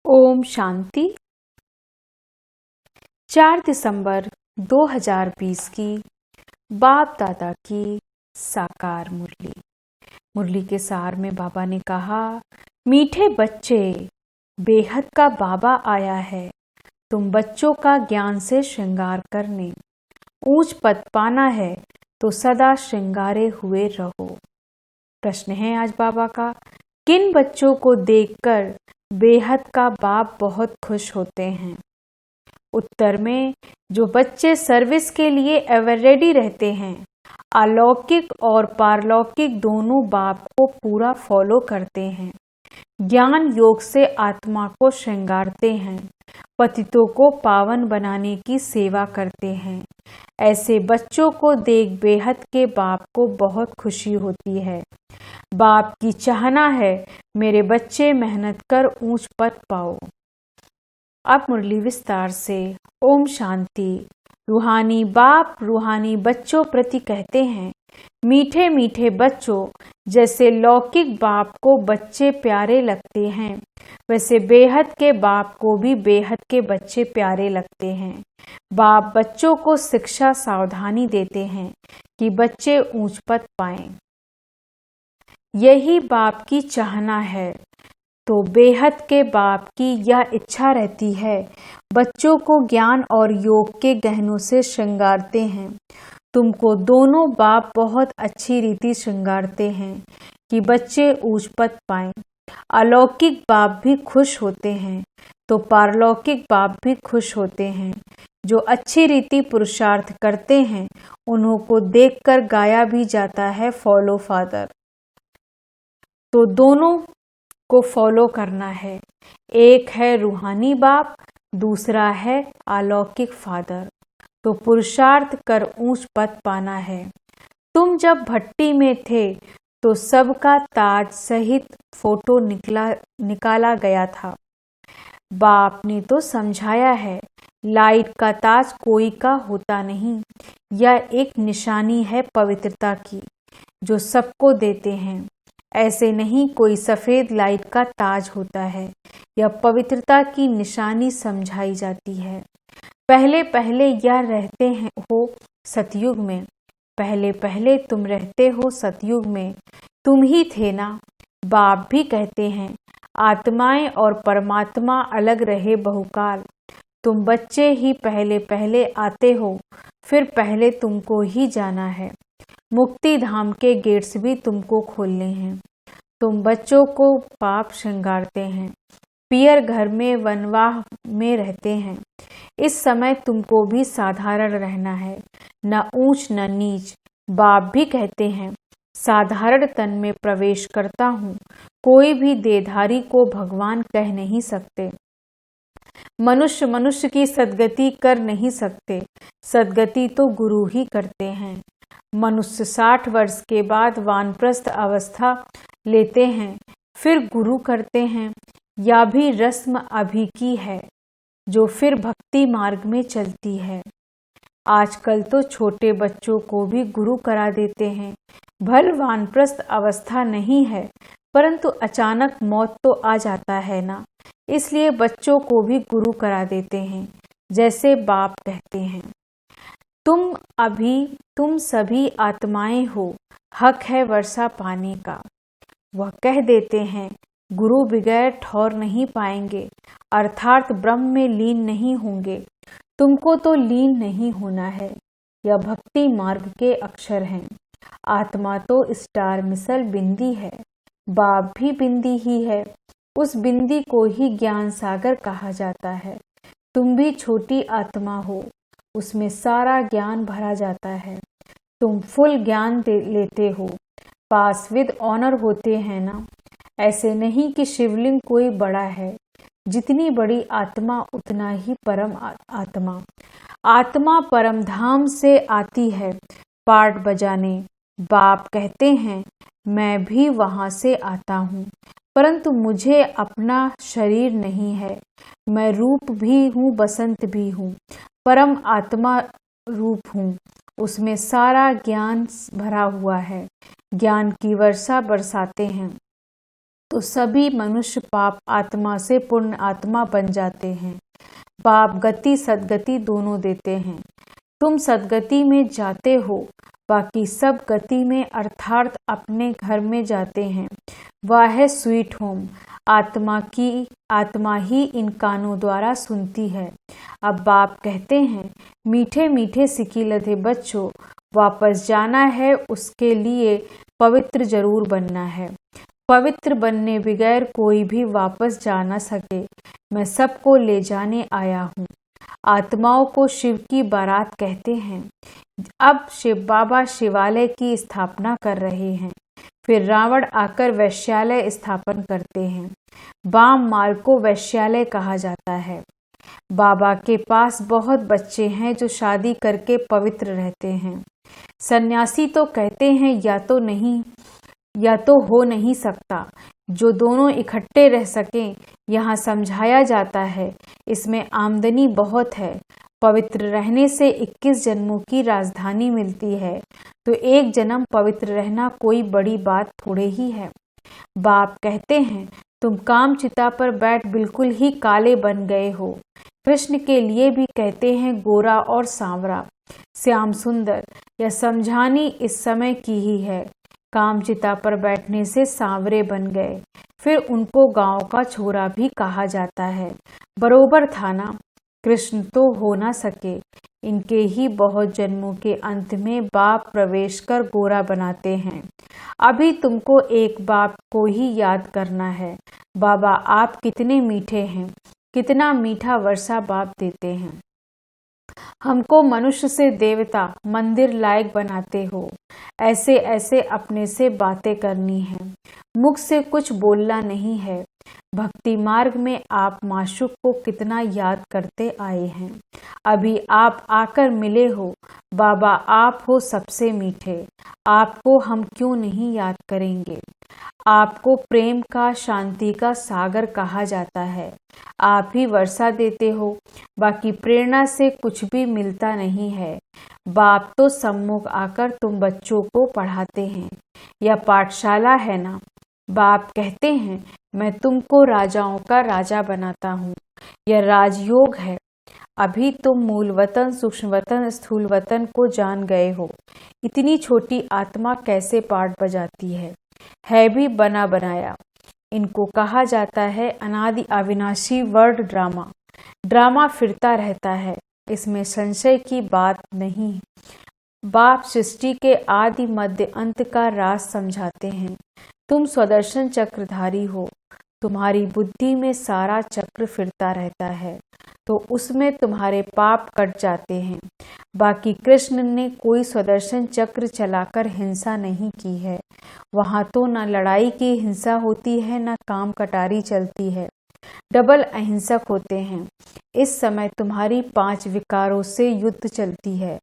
ओम शांति। 4 दिसंबर 2020 की बाप दादा की साकार मुरली। मुरली के सार में बाबा ने कहा, मीठे बच्चे, बेहद का बाबा आया है। तुम बच्चों का ज्ञान से श्रृंगार करने, ऊंच पद पाना है तो सदा श्रृंगारे हुए रहो। प्रश्न है आज बाबा का, किन बच्चों को देखकर बेहद का बाप बहुत खुश होते हैं? उत्तर में, जो बच्चे सर्विस के लिए एवर रेडी रहते हैं, अलौकिक और पारलौकिक दोनों बाप को पूरा फॉलो करते हैं, ज्ञान योग से आत्मा को श्रृंगारते हैं, पतितों को पावन बनाने की सेवा करते हैं, ऐसे बच्चों को देख बेहद के बाप को बहुत खुशी होती है। बाप की चाहना है मेरे बच्चे मेहनत कर ऊंच पद पाओ। अब मुरली विस्तार से। ओम शांति। रूहानी बाप रूहानी बच्चों प्रति कहते हैं, मीठे मीठे बच्चों, जैसे लौकिक बाप को बच्चे प्यारे लगते हैं, वैसे बेहद के बाप को भी बेहद के बच्चे प्यारे लगते हैं। बाप बच्चों को शिक्षा सावधानी देते हैं कि बच्चे ऊंच पद पाएं। यही बाप की चाहना है। तो बेहद के बाप की यह इच्छा रहती है, बच्चों को ज्ञान और योग के गहनों से श्रृंगारते हैं। तुमको दोनों बाप बहुत अच्छी रीति श्रृंगारते हैं कि बच्चे ऊंच पद पाएं। अलौकिक बाप भी खुश होते हैं तो पारलौकिक बाप भी खुश होते हैं। जो अच्छी रीति पुरुषार्थ करते हैं, उन्हों को देखकर गाया भी जाता है, फॉलो फादर। तो दोनों को फॉलो करना है। एक है रूहानी बाप, दूसरा है अलौकिक फादर। तो पुरुषार्थ कर ऊंच पद पाना है। तुम जब भट्टी में थे तो सबका ताज सहित फोटो निकाला गया था। बाप ने तो समझाया है, लाइट का ताज कोई का होता नहीं, यह एक निशानी है पवित्रता की, जो सबको देते हैं। ऐसे नहीं कोई सफेद लाइट का ताज होता है, यह पवित्रता की निशानी समझाई जाती है। पहले पहले यह रहते हैं हो सतयुग में, पहले पहले तुम रहते हो सतयुग में, तुम ही थे ना। बाप भी कहते हैं, आत्माएं और परमात्मा अलग रहे बहुकाल, तुम बच्चे ही पहले पहले आते हो, फिर पहले तुमको ही जाना है। मुक्ति धाम के गेट्स भी तुमको खोलने हैं। तुम बच्चों को पाप श्रृंगारते हैं, पियर घर में वनवाह में रहते हैं। इस समय तुमको भी साधारण रहना है, न ऊंच न नीच। बाप भी कहते हैं, साधारण तन में प्रवेश करता हूँ, कोई भी देहधारी को भगवान कह नहीं सकते। मनुष्य मनुष्य की सद्गति कर नहीं सकते, सद्गति तो गुरु ही करते हैं। मनुष्य 60 वर्ष के बाद वानप्रस्थ अवस्था लेते हैं, फिर गुरु करते हैं। यह भी रस्म अभी की है, जो फिर भक्ति मार्ग में चलती है। आजकल तो छोटे बच्चों को भी गुरु करा देते हैं। भल वानप्रस्थ अवस्था नहीं है, परंतु अचानक मौत तो आ जाता है ना, इसलिए बच्चों को भी गुरु करा देते हैं, जैसे बाप कहते हैं। तुम सभी आत्माएं हो, हक है वर्षा पाने का। वह कह देते हैं, गुरु बगैर ठौर नहीं पाएंगे, अर्थात ब्रह्म में लीन नहीं होंगे। तुमको तो लीन नहीं होना है, यह भक्ति मार्ग के अक्षर हैं। आत्मा तो स्टार मिसल बिंदी है, बाप भी बिंदी ही है, उस बिंदी को ही ज्ञान सागर कहा जाता है। तुम भी छोटी आत्मा हो, उसमें सारा ज्ञान भरा जाता है। तुम फुल ज्ञान लेते हो, पास विद ऑनर होते हैं ना। ऐसे नहीं कि शिवलिंग कोई बड़ा है, जितनी बड़ी आत्मा उतना ही परम आत्मा। आत्मा परम धाम से आती है पार्ट बजाने। बाप कहते हैं, मैं भी वहां से आता हूँ, परंतु मुझे अपना शरीर नहीं है। मैं रूप भी हूँ, बसंत भी हूँ, परम आत्मा रूप हूँ, उसमें सारा ज्ञान भरा हुआ है। ज्ञान की वर्षा बरसाते हैं। तो सभी मनुष्य पाप आत्मा से पुण्य आत्मा बन जाते हैं। बाप गति सदगति दोनों देते हैं। तुम सदगति में जाते हो, बाकी सब गति में अर्थात अपने घर में जाते हैं। वह है स्वीट होम। आत्मा ही इन कानों द्वारा सुनती है। अब बाप कहते हैं, मीठे मीठे सिकीलधे बच्चों, वापस जाना है, उसके लिए पवित्र जरूर बनना है। पवित्र बनने बगैर कोई भी वापस जा न सके। मैं सबको ले जाने आया हूँ। आत्माओं को शिव की बारात कहते हैं। अब शिव बाबा शिवालय की स्थापना कर रहे हैं। फिर रावण आकर वैश्यालय स्थापन करते हैं। बाम माल को वैश्यालय कहा जाता है। बाबा के पास बहुत बच्चे हैं जो शादी करके पवित्र रहते हैं। सन्यासी तो कहते हैं या तो हो नहीं सकता। जो दोनों इकट्ठे रह सकें, यहाँ समझाया जाता है। इसमें आमदनी बहुत है। पवित्र रहने से 21 जन्मों की राजधानी मिलती है, तो एक जन्म पवित्र रहना कोई बड़ी बात थोड़े ही है। बाप कहते हैं, तुम काम चिता पर बैठ बिल्कुल ही काले बन गए हो। कृष्ण के लिए भी कहते हैं गोरा और सांवरा, श्याम सुंदर। यह समझानी इस समय की ही है। काम चिता पर बैठने से सांवरे बन गए। फिर उनको गांव का छोरा भी कहा जाता है। बरोबर था ना। कृष्ण तो हो ना सके। इनके ही बहुत जन्मों के अंत में बाप प्रवेश कर गोरा बनाते हैं। अभी तुमको एक बाप को ही याद करना है। बाबा आप कितने मीठे हैं, कितना मीठा वर्षा बाप देते हैं। हमको मनुष्य से देवता मंदिर लायक बनाते हो। ऐसे ऐसे अपने से बातें करनी है, मुख से कुछ बोलना नहीं है। भक्ति मार्ग में आप माशूक को कितना याद करते आए हैं। अभी आप आकर मिले हो। बाबा आप हो सबसे मीठे। आपको हम क्यों नहीं याद करेंगे। आपको प्रेम का, शांति का सागर कहा जाता है। आप ही वर्षा देते हो। बाकी प्रेरणा से कुछ भी मिलता नहीं है। बाप तो सम्मुख आकर तुम बच्चों को पढ़ाते हैं। यह पाठशाला है ना। बाप कहते हैं, मैं तुमको राजाओं का राजा बनाता हूँ। यह राजयोग है। अभी तुम मूल वतन, सूक्ष्म वतन, स्थूल वतन को जान गए हो। इतनी छोटी आत्मा कैसे पाठ बजाती है भी बना बनाया। इनको कहा जाता है अनादि अविनाशी वर्ड ड्रामा। ड्रामा फिरता रहता है, इसमें संशय की बात नहीं। बाप सृष्टि के आदि मध्य अंत का राज समझाते हैं। तुम स्वदर्शन चक्रधारी हो। तुम्हारी बुद्धि में सारा चक्र फिरता रहता है, तो उसमें तुम्हारे पाप कट जाते हैं। बाकी कृष्ण ने कोई स्वदर्शन चक्र चलाकर हिंसा नहीं की है। वहाँ तो न लड़ाई की हिंसा होती है, न काम कटारी चलती है। डबल अहिंसक होते हैं। इस समय तुम्हारी 5 विकारों से युद्ध चलती है।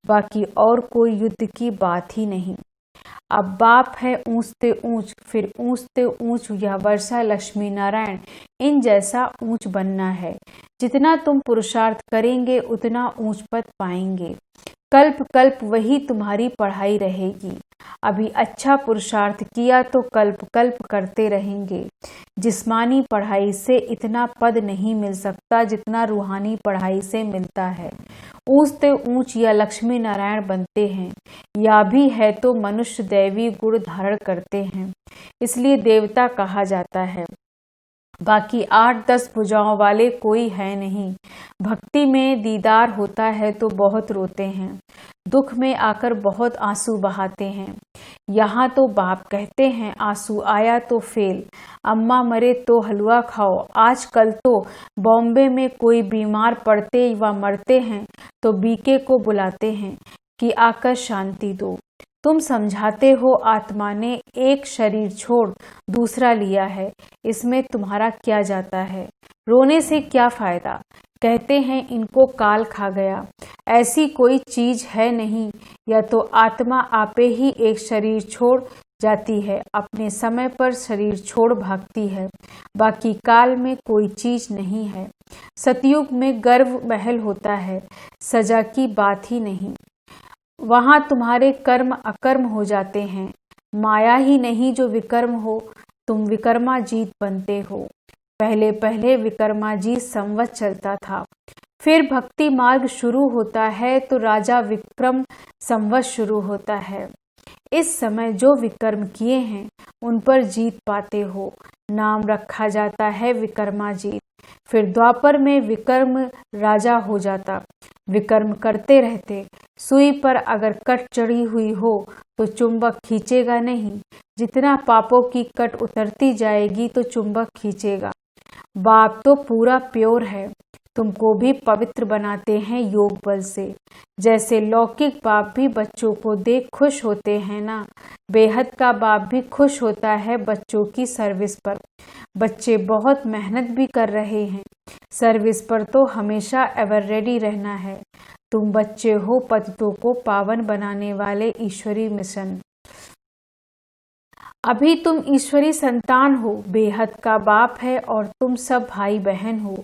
बाकी और कोई युद्ध की बात ही नहीं। अब बाप है ऊंचते ऊंच, फिर ऊंचते ऊंच यह वर्षा लक्ष्मी नारायण इन जैसा ऊंच बनना है। जितना तुम पुरुषार्थ करेंगे उतना ऊंच पद पाएंगे। कल्प कल्प वही तुम्हारी पढ़ाई रहेगी। अभी अच्छा पुरुषार्थ किया तो कल्प कल्प करते रहेंगे। जिस्मानी पढ़ाई से इतना पद नहीं मिल सकता जितना रूहानी पढ़ाई से मिलता है। ऊंचते ऊंच या लक्ष्मी नारायण बनते हैं, या भी है तो मनुष्य दैवी गुण धारण करते हैं, इसलिए देवता कहा जाता है। बाकी 8-10 भुजाओं वाले कोई है नहीं। भक्ति में दीदार होता है तो बहुत रोते हैं, दुख में आकर बहुत आंसू बहाते हैं। यहाँ तो बाप कहते हैं आंसू आया तो फेल, अम्मा मरे तो हलवा खाओ। आजकल तो बॉम्बे में कोई बीमार पड़ते व मरते हैं तो बीके को बुलाते हैं कि आकर शांति दो। तुम समझाते हो आत्मा ने एक शरीर छोड़ दूसरा लिया है, इसमें तुम्हारा क्या जाता है। रोने से क्या फायदा। कहते हैं इनको काल खा गया। ऐसी कोई चीज है नहीं। या तो आत्मा आपे ही एक शरीर छोड़ जाती है, अपने समय पर शरीर छोड़ भागती है। बाकी काल में कोई चीज नहीं है। सतयुग में गर्व महल होता है, सजा की बात ही नहीं। वहाँ तुम्हारे कर्म अकर्म हो जाते हैं। माया ही नहीं जो विकर्म हो। तुम विक्रमाजीत बनते हो। पहले पहले विक्रमाजीत संवत चलता था, फिर भक्ति मार्ग शुरू होता है तो राजा विक्रम संवत शुरू होता है। इस समय जो विक्रम किए हैं उन पर जीत पाते हो, नाम रखा जाता है विक्रमाजीत। फिर द्वापर में विक्रम राजा हो जाता, विक्रम करते रहते। सुई पर अगर कट चढ़ी हुई हो तो चुंबक खींचेगा नहीं, जितना पापों की कट उतरती जाएगी तो चुंबक खींचेगा। बाप तो पूरा प्योर है, तुमको भी पवित्र बनाते हैं योग बल से। जैसे लौकिक बाप भी बच्चों को देख खुश होते हैं ना, बेहद का बाप भी खुश होता है बच्चों की सर्विस पर। बच्चे बहुत मेहनत भी कर रहे हैं, सर्विस पर तो हमेशा एवर रेडी रहना है। तुम बच्चे हो पतितों को पावन बनाने वाले ईश्वरी मिशन। अभी तुम ईश्वरी संतान हो, बेहद का बाप है और तुम सब भाई बहन हो,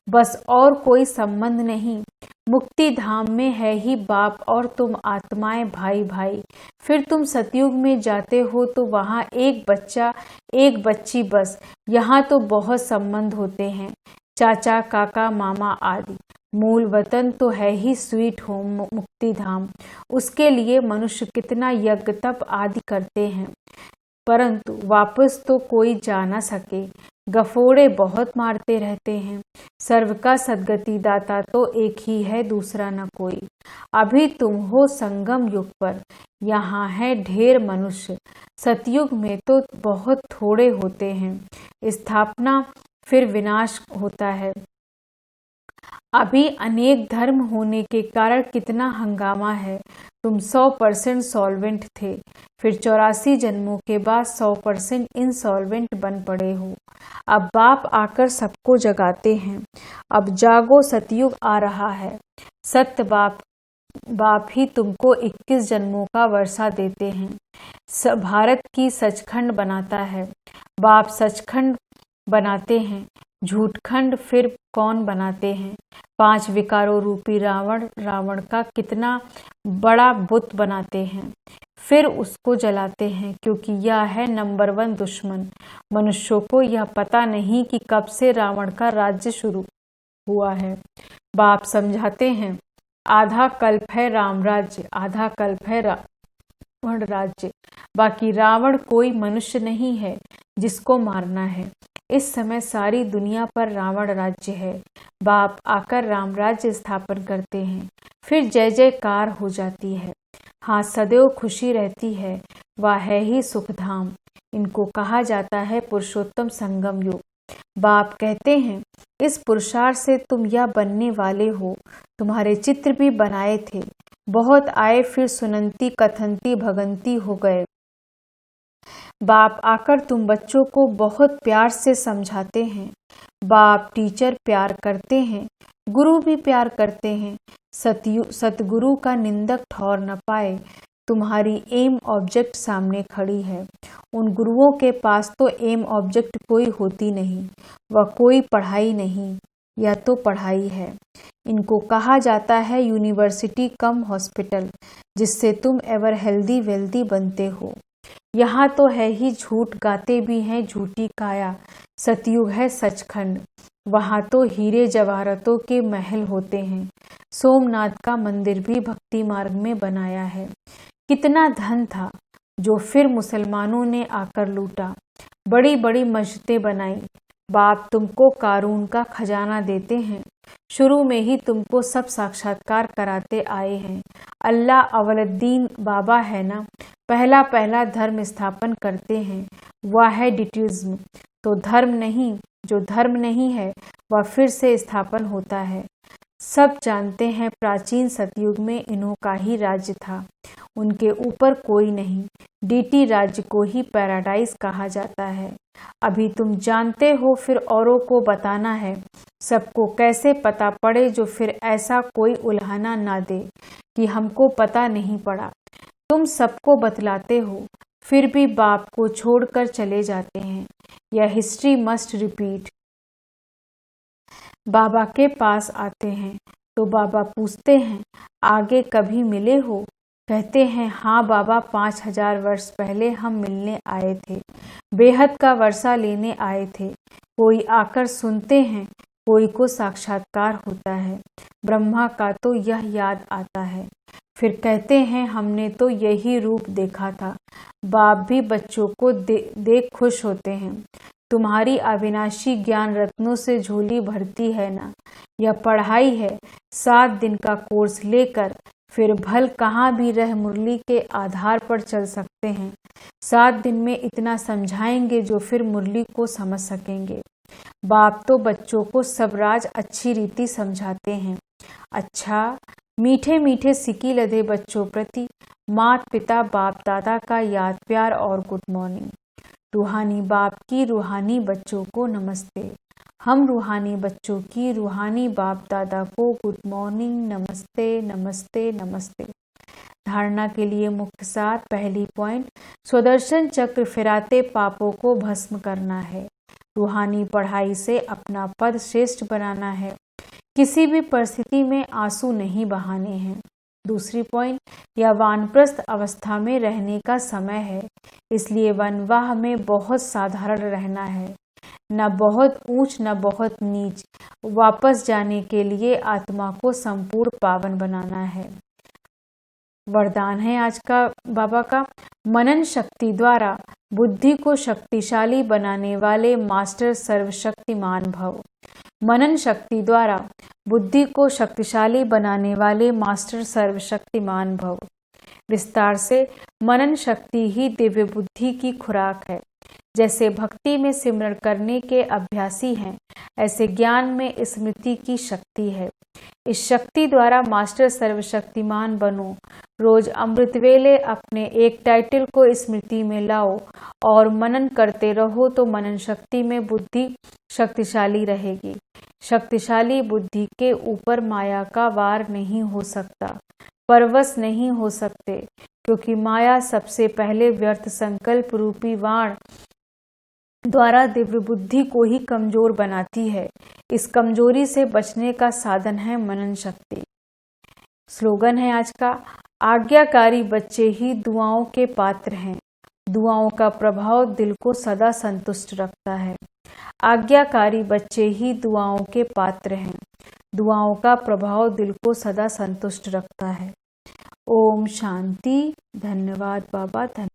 बस और कोई संबंध नहीं। मुक्ति धाम में है ही बाप और तुम आत्माएं भाई भाई। फिर तुम सतयुग में जाते हो तो वहाँ एक बच्चा एक बच्ची, बस। यहाँ तो बहुत संबंध होते हैं, चाचा काका मामा आदि। मूल वतन तो है ही स्वीट होम मुक्ति धाम, उसके लिए मनुष्य कितना यज्ञ तप आदि करते हैं, परंतु वापस तो कोई जा न सके। गफोड़े बहुत मारते रहते हैं। सर्व का सद्गति दाता तो एक ही है, दूसरा न कोई। अभी तुम हो संगम युग पर, यहाँ है ढेर मनुष्य। सतयुग में तो बहुत थोड़े होते हैं, स्थापना फिर विनाश होता है। अभी अनेक धर्म होने के कारण कितना हंगामा है। तुम 100% सॉल्वेंट थे, फिर 84 जन्मों के बाद 100% इनसॉल्वेंट बन पड़े हो। अब बाप आकर सबको जगाते हैं। अब जागो, सतयुग आ रहा है। सत्य बाप ही तुमको 21 जन्मों का वर्षा देते हैं। भारत की सचखंड बनाता है बाप, सचखंड बनाते हैं। झूठखंड फिर कौन बनाते हैं? 5 विकारों रूपी रावण का कितना बड़ा बुत बनाते हैं, फिर उसको जलाते हैं, क्योंकि यह है नंबर 1 दुश्मन। मनुष्यों को यह पता नहीं कि कब से रावण का राज्य शुरू हुआ है। बाप समझाते हैं, आधा कल्प है राम राज्य, आधा कल्प है रावण राज्य। बाकी रावण कोई मनुष्य नहीं है जिसको मारना है। इस समय सारी दुनिया पर रावण राज्य है। बाप आकर राम राज्य स्थापन करते हैं, फिर जय जयकार हो जाती है। हाँ, सदैव खुशी रहती है, वह है ही सुखधाम। इनको कहा जाता है पुरुषोत्तम संगम युग। बाप कहते हैं, इस पुरुषार्थ से तुम यह बनने वाले हो। तुम्हारे चित्र भी बनाए थे, बहुत आए, फिर सुनंती कथंती भगंती हो गए। बाप आकर तुम बच्चों को बहुत प्यार से समझाते हैं। बाप टीचर प्यार करते हैं, गुरु भी प्यार करते हैं। सतगुरु का निंदक ठौर न पाए। तुम्हारी एम ऑब्जेक्ट सामने खड़ी है। उन गुरुओं के पास तो एम ऑब्जेक्ट कोई होती नहीं, वह कोई पढ़ाई नहीं, यह तो पढ़ाई है। इनको कहा जाता है यूनिवर्सिटी कम हॉस्पिटल, जिससे तुम एवर हेल्दी वेल्दी बनते हो। यहाँ तो है ही झूठ, गाते भी हैं झूठी काया। सतयुग है सचखंड, वहाँ तो हीरे जवाहरतों के महल होते हैं। सोमनाथ का मंदिर भी भक्ति मार्ग में बनाया है। कितना धन था जो फिर मुसलमानों ने आकर लूटा। बड़ी बड़ी मस्जिदें बनाई। बाप तुमको कारून का खजाना देते हैं। शुरू में ही तुमको सब साक्षात्कार कराते आए हैं। अल्लाह अवलुद्दीन बाबा है ना, पहला धर्म स्थापन करते हैं, वह है डिटिज्म। तो धर्म नहीं, जो धर्म नहीं है वह फिर से स्थापन होता है। सब जानते हैं प्राचीन सतयुग में इन्हों का ही राज्य था, उनके ऊपर कोई नहीं। डीटी राज्य को ही पैराडाइज कहा जाता है। अभी तुम जानते हो, फिर औरों को बताना है। सबको कैसे पता पड़े, जो फिर ऐसा कोई उल्हाना ना दे कि हमको पता नहीं पड़ा। तुम सबको बतलाते हो, फिर भी बाप को छोड़कर चले जाते हैं। यह हिस्ट्री मस्ट रिपीट। बाबा के पास आते हैं तो बाबा पूछते हैं, आगे कभी मिले हो? कहते हैं, हाँ बाबा, 5000 वर्ष पहले हम मिलने आए थे, बेहद का वर्षा लेने आए थे। कोई आकर सुनते हैं, कोई को साक्षात्कार होता है। ब्रह्मा का तो यह याद आता है। फिर कहते हैं, हमने तो यही रूप देखा था। बाप भी बच्चों को देख खुश होते हैं। तुम्हारी अविनाशी ज्ञान रत्नों से झोली भरती है ना। यह पढ़ाई है, 7 दिन का कोर्स लेकर फिर भल कहाँ भी रह मुरली के आधार पर चल सकते हैं। 7 दिन में इतना समझाएंगे जो फिर मुरली को समझ सकेंगे। बाप तो बच्चों को सब राज अच्छी रीति समझाते हैं। अच्छा, मीठे मीठे सिकी लदे बच्चों प्रति मात पिता बाप दादा का याद प्यार और गुड मॉर्निंग। रूहानी बाप की रूहानी बच्चों को नमस्ते। हम रूहानी बच्चों की रूहानी बाप दादा को गुड मॉर्निंग, नमस्ते नमस्ते नमस्ते। धारणा के लिए मुख्य सार। पहली पॉइंट, स्वदर्शन चक्र फिराते पापों को भस्म करना है। रूहानी पढ़ाई से अपना पद श्रेष्ठ बनाना है। किसी भी परिस्थिति में आंसू नहीं बहाने हैं। दूसरी पॉइंट, यह वानप्रस्थ अवस्था में रहने का समय है, इसलिए वनवाह में बहुत साधारण रहना है, न बहुत ऊंच न बहुत नीच। वापस जाने के लिए आत्मा को संपूर्ण पावन बनाना है। वरदान है आज का बाबा का, मनन शक्ति द्वारा बुद्धि को शक्तिशाली बनाने वाले मास्टर सर्वशक्तिमान भव। मनन शक्ति द्वारा बुद्धि को शक्तिशाली बनाने वाले मास्टर सर्वशक्तिमान भव। विस्तार से, मनन शक्ति ही दिव्य बुद्धि की खुराक है। जैसे भक्ति में सिमरण करने के अभ्यासी हैं, ऐसे ज्ञान में स्मृति की शक्ति है। इस शक्ति द्वारा मास्टर सर्वशक्तिमान बनो। रोज अमृत वेले अपने एक टाइटल को स्मृति में लाओ और मनन करते रहो तो मनन शक्ति में बुद्धि शक्तिशाली रहेगी। शक्तिशाली बुद्धि के ऊपर माया का वार नहीं हो सकता, परवश नहीं हो सकते, क्योंकि माया सबसे पहले व्यर्थ संकल्प रूपी वाण द्वारा दिव्य बुद्धि को ही कमजोर बनाती है। इस कमजोरी से बचने का साधन है मनन शक्ति। स्लोगन है आज का, आज्ञाकारी बच्चे ही दुआओं के पात्र हैं। दुआओं का प्रभाव दिल को सदा संतुष्ट रखता है। आज्ञाकारी बच्चे ही दुआओं के पात्र हैं। दुआओं का प्रभाव दिल को सदा संतुष्ट रखता है। ओम शांति। धन्यवाद बाबा। धन्यवाद।